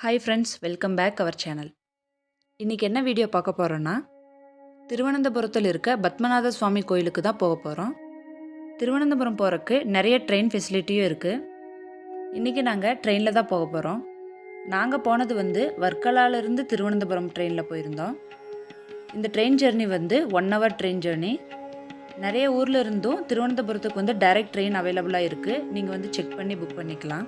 Hi friends, welcome back our channel. இன்றைக்கி என்ன video பார்க்க போகிறோன்னா, திருவனந்தபுரத்தில் இருக்க பத்மநாத சுவாமி கோயிலுக்கு தான் போக போகிறோம். திருவனந்தபுரம் போகிறக்கு நிறைய ட்ரெயின் ஃபெசிலிட்டியும் இருக்குது. இன்றைக்கி நாங்கள் ட்ரெயினில் தான் போக போகிறோம். நாங்கள் போனது வர்க்கலாலேருந்து திருவனந்தபுரம் ட்ரெயினில் போயிருந்தோம். இந்த train journey 1 hour train journey. நிறைய ஊரில் இருந்தும் திருவனந்தபுரத்துக்கு டைரக்ட் ட்ரெயின் அவைலபிளாக இருக்குது. நீங்கள் செக் பண்ணி புக் பண்ணிக்கலாம்.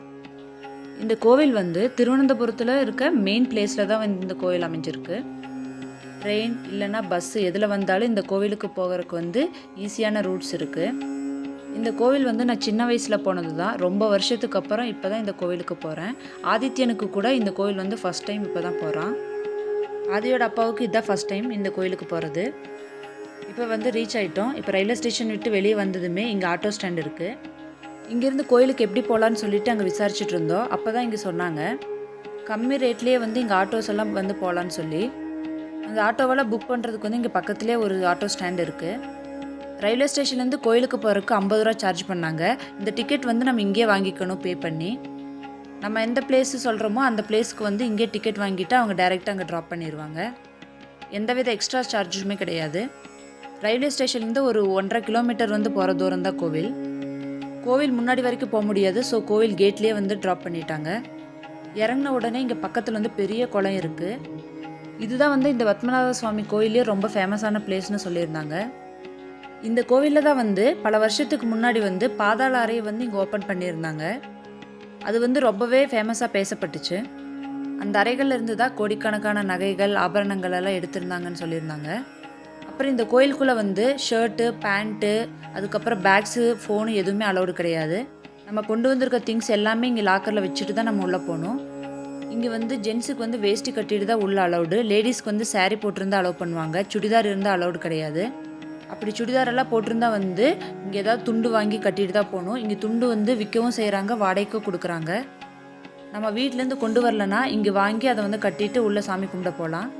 இந்த கோவில் திருவனந்தபுரத்தில் இருக்க மெயின் பிளேஸில் தான் இந்த கோவில் அமைஞ்சிருக்கு. ட்ரெயின் இல்லைன்னா பஸ்ஸு எதில் வந்தாலும் இந்த கோவிலுக்கு போகிறதுக்கு ஈஸியான ரூட்ஸ் இருக்குது. இந்த கோவில் நான் சின்ன வயசில் போனது தான். ரொம்ப வருஷத்துக்கு அப்புறம் இப்போ தான் இந்த கோவிலுக்கு போகிறேன். ஆதித்யனுக்கு கூட இந்த கோவில் ஃபஸ்ட் டைம் இப்போ தான் போகிறான். ஆதியோட அப்பாவுக்கு இதுதான் ஃபஸ்ட் டைம் இந்த கோவிலுக்கு போகிறது. இப்போ ரீச் ஆகிட்டோம். இப்போ ரயில்வே ஸ்டேஷன் விட்டு வெளியே வந்ததுமே இங்கே ஆட்டோ ஸ்டாண்ட் இருக்குது. இங்கேருந்து கோயிலுக்கு எப்படி போகலான்னு சொல்லிட்டு அங்கே விசாரிச்சுட்டு இருந்தோம். அப்போ தான் இங்கே சொன்னாங்க, கம்மி ரேட்லேயே இங்கே ஆட்டோஸ் எல்லாம் போகலான்னு சொல்லி. அந்த ஆட்டோவெல்லாம் புக் பண்ணுறதுக்கு இங்கே பக்கத்துலேயே ஒரு ஆட்டோ ஸ்டாண்ட் இருக்குது. ரயில்வே ஸ்டேஷன்லேருந்து கோயிலுக்கு போகிறதுக்கு 50 ரூபா சார்ஜ் பண்ணாங்க. இந்த டிக்கெட் நம்ம இங்கேயே வாங்கிக்கணும் பே பண்ணி. நம்ம எந்த பிளேஸு சொல்கிறோமோ அந்த பிளேஸ்க்கு இங்கே டிக்கெட் வாங்கிட்டு அவங்க டைரெக்டாக அங்கே ட்ராப் பண்ணிடுவாங்க. எந்தவித எக்ஸ்ட்ரா சார்ஜுமே கிடையாது. ரயில்வே ஸ்டேஷன்லேருந்து ஒரு 1.5 கிலோமீட்டர் போகிற தூரம் தான் கோவில். கோவில் முன்னாடி வரைக்கும் போக முடியாது. ஸோ கோவில் கேட்லேயே ட்ராப் பண்ணிட்டாங்க. இறங்கின உடனே இங்கே பக்கத்தில் பெரிய குளம் இருக்குது. இதுதான் இந்த பத்மநாத சுவாமி கோயிலே ரொம்ப ஃபேமஸான பிளேஸ்னு சொல்லியிருந்தாங்க. இந்த கோவிலில் தான் பல வருஷத்துக்கு முன்னாடி பாதாள அறையை இங்கே ஓப்பன் பண்ணியிருந்தாங்க. அது ரொம்பவே ஃபேமஸாக பேசப்பட்டுச்சு. அந்த அறைகள் இருந்து தான் கோடிக்கணக்கான நகைகள் ஆபரணங்கள் எல்லாம் எடுத்திருந்தாங்கன்னு சொல்லியிருந்தாங்க. அப்புறம் இந்த கோயிலுக்குள்ளே ஷர்ட்டு, பேண்ட்டு, அதுக்கப்புறம் பேக்ஸு, ஃபோனு எதுவுமே அலௌடு கிடையாது. நம்ம கொண்டு வந்திருக்க திங்ஸ் எல்லாமே இங்கே லாக்கரில் வச்சுட்டு தான் நம்ம உள்ளே போகணும். இங்கே ஜென்ஸுக்கு வேஷ்டி கட்டிட்டு தான் உள்ளே அலௌடு. லேடிஸ்க்கு சாரீ போட்டிருந்தா அலோவ் பண்ணுவாங்க. சுடிதார் இருந்தால் அலௌடு கிடையாது. அப்படி சுடிதாரெல்லாம் போட்டிருந்தா இங்கே ஏதாவது துண்டு வாங்கி கட்டிட்டு தான் போகணும். இங்கே துண்டு விற்கவும் செய்கிறாங்க, வாடகைக்கும் கொடுக்குறாங்க. நம்ம வீட்டிலேருந்து கொண்டு வரலன்னா இங்கே வாங்கி அதை கட்டிட்டு உள்ளே சாமி கும்பிட போகலாம்.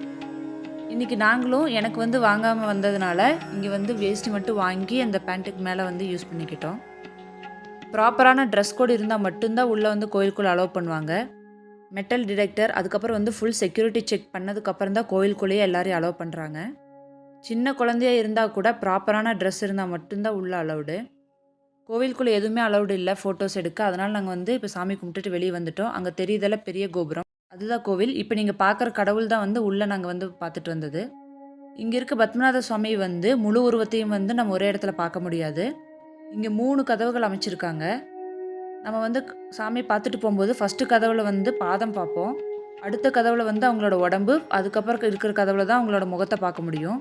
இன்றைக்கி நாங்களும் எனக்கு வாங்காமல் வந்ததுனால இங்கே வேஷ்டி மட்டும் வாங்கி அந்த பேண்ட்டுக்கு மேலே யூஸ் பண்ணிக்கிட்டோம். ப்ராப்பரான ட்ரெஸ் கோடு இருந்தால் மட்டும்தான் உள்ளே கோயிலுக்குள்ளே அலோவ் பண்ணுவாங்க. மெட்டல் டிடெக்டர், அதுக்கப்புறம் ஃபுல் செக்யூரிட்டி செக் பண்ணதுக்கப்புறம் தான் கோயிலுக்குள்ளேயே எல்லோரையும் அலோவ் பண்ணுறாங்க. சின்ன குழந்தையாக இருந்தால் கூட ப்ராப்பரான ட்ரெஸ் இருந்தால் மட்டும்தான் உள்ளே அலௌடு. கோவிலுக்குள்ளே எதுவுமே அலௌடு இல்லை ஃபோட்டோஸ் எடுக்க. அதனால் நாங்கள் இப்போ சாமி கும்பிட்டுட்டு வெளியே வந்துட்டோம். அங்கே தெரியுதல பெரிய கோபுரம், அதுதான் கோவில். இப்போ நீங்கள் பார்க்குற கடவுள் தான் உள்ளே நாங்கள் பார்த்துட்டு வந்தது. இங்கே இருக்க பத்மநாத சுவாமி முழு உருவத்தையும் நம்ம ஒரே இடத்துல பார்க்க முடியாது. இங்கே 3 கதவுகள் அமைச்சிருக்காங்க. நம்ம சாமி பார்த்துட்டு போகும்போது ஃபஸ்ட்டு கதவில் பாதம் பார்ப்போம். அடுத்த கதவில் அவங்களோட உடம்பு, அதுக்கப்புறம் இருக்கிற கதவில் தான் அவங்களோட முகத்தை பார்க்க முடியும்.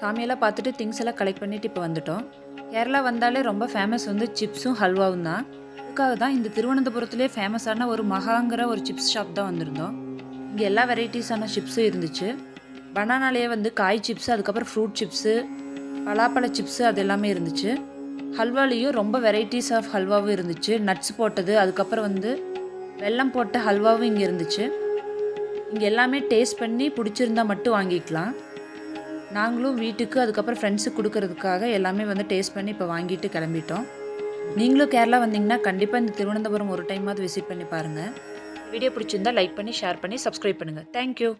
சாமியெல்லாம் பார்த்துட்டு திங்ஸ் எல்லாம் கலெக்ட் பண்ணிவிட்டு இப்போ வந்துட்டோம். கேரளா வந்தாலே ரொம்ப ஃபேமஸ் சிப்ஸும் ஹல்வாவும் தான். அதுக்காக தான் இந்த திருவனந்தபுரத்துலேயே ஃபேமஸான ஒரு மகாங்கிற ஒரு சிப்ஸ் ஷாப் தான் வந்திருந்தோம். இங்கே எல்லா வெரைட்டிஸான சிப்ஸும் இருந்துச்சு. பனானாலேயே காய் சிப்ஸு, அதுக்கப்புறம் ஃப்ரூட் சிப்ஸு, பலாப்பழ சிப்ஸு, அது எல்லாமே இருந்துச்சு. ஹல்வாலேயும் ரொம்ப வெரைட்டிஸ் ஆஃப் ஹல்வாவும் இருந்துச்சு. நட்ஸ் போட்டது, அதுக்கப்புறம் வெல்லம் போட்ட ஹல்வாவும் இங்கே இருந்துச்சு. இங்கே எல்லாமே டேஸ்ட் பண்ணி பிடிச்சிருந்தா மட்டும் வாங்கிக்கலாம். நாங்களும் வீட்டுக்கு அதுக்கப்புறம் ஃப்ரெண்ட்ஸுக்கு கொடுக்கறதுக்காக எல்லாமே டேஸ்ட் பண்ணி இப்போ வாங்கிட்டு கிளம்பிட்டோம். நீங்களும் கேரளா வந்தீங்கன்னா கண்டிப்பாக இந்த திருவனந்தபுரம் ஒரு டைமாவது விசிட் பண்ணி பாருங்கள். வீடியோ பிடிச்சிருந்தா லைக் பண்ணி, ஷேர் பண்ணி, சப்ஸ்கிரைப் பண்ணுங்கள். தேங்க்யூ.